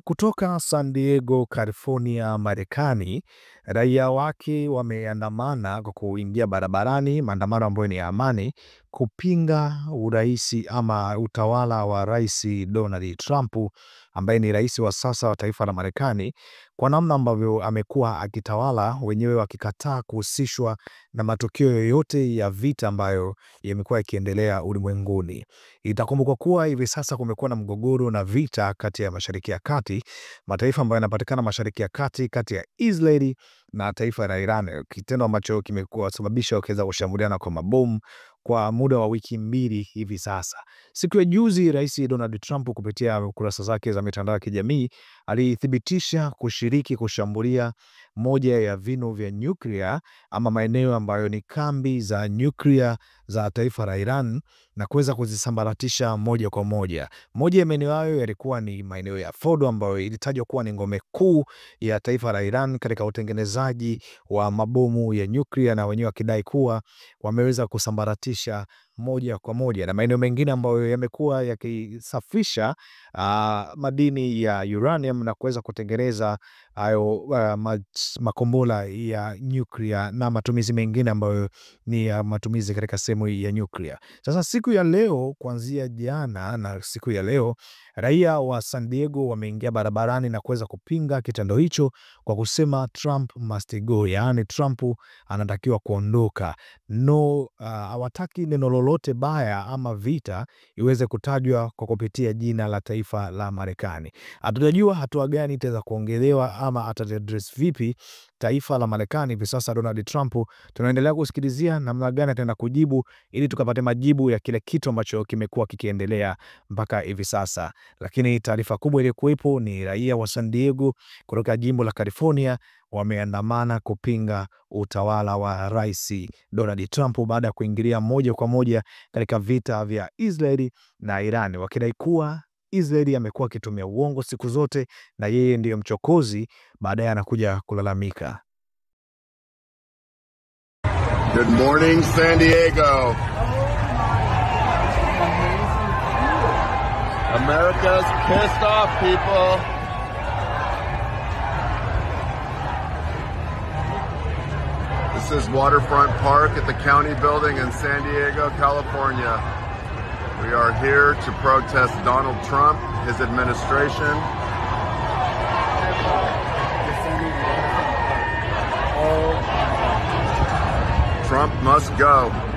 Kutoka San Diego, California, Marekani, raia wake wameandamana kwa kuingia barabarani, maandamano ambayo ni ya amani, kupinga uraisi ama utawala wa Rais Donald Trump, ambaye ni rais wa sasa wa taifa la Marekani, kwa namna ambavyo amekuwa akitawala, wenyewe wakikataa kuhusishwa na matukio yoyote ya vita ambayo yamekuwa yakiendelea ulimwenguni. Itakumbukwa kuwa hivi sasa kumekuwa na mgogoro na vita kati ya Mashariki ya Kati, mataifa ambayo yanapatikana Mashariki ya Kati, kati ya Israeli na taifa la Iran, kitendo ambacho kimekuwa sababisha wakaweza kushambuliana kwa mabomu kwa muda wa wiki mbili hivi sasa. Siku ya juzi, Rais Donald Trump kupitia kurasa zake za mitandao ya kijamii alithibitisha kushiriki kushambulia moja ya vinu vya nyuklia ama maeneo ambayo ni kambi za nyuklia za taifa la Iran na kuweza kuzisambaratisha moja kwa moja. Moja ya maeneo hayo yalikuwa ni maeneo ya Fordo ambayo ilitajwa kuwa ni ngome kuu ya taifa la Iran katika utengenezaji wa mabomu ya nyuklia, na wenyewe wakidai kuwa wameweza kusambaratisha moja kwa moja, na maeneo mengine ambayo yamekuwa yakisafisha madini ya uranium na kuweza kutengeneza hayo makombora ya nyuklia na matumizi mengine ambayo ni ya matumizi katika sehemu ya nyuklia. Sasa siku ya leo, kuanzia jana na siku ya leo, raia wa San Diego wameingia barabarani na kuweza kupinga kitendo hicho kwa kusema Trump must go, yaani Trump anatakiwa kuondoka. Hawataki neno lolote baya ama vita iweze kutajwa kwa kupitia jina la taifa la Marekani. Hatujajua hatua gani itaweza kuongelewa ama atadress vipi taifa la Marekani hivi sasa Donald Trump. Tunaendelea kusikilizia namna gani ataenda kujibu ili tukapate majibu ya kile kitu ambacho kimekuwa kikiendelea mpaka hivi sasa. Lakini taarifa kubwa iliyokuwepo ni raia wa San Diego kutoka jimbo la California wameandamana kupinga utawala wa Rais Donald Trump baada ya kuingilia moja kwa moja katika vita vya Israeli na Iran, wakidai kuwa Israeli amekuwa akitumia uongo siku zote na yeye ndiyo mchokozi, baadaye anakuja kulalamika. Good morning, San Diego. America's pissed off, people. This is Waterfront Park at the county building in San Diego, California. We are here to protest Donald Trump, his administration. Trump must go.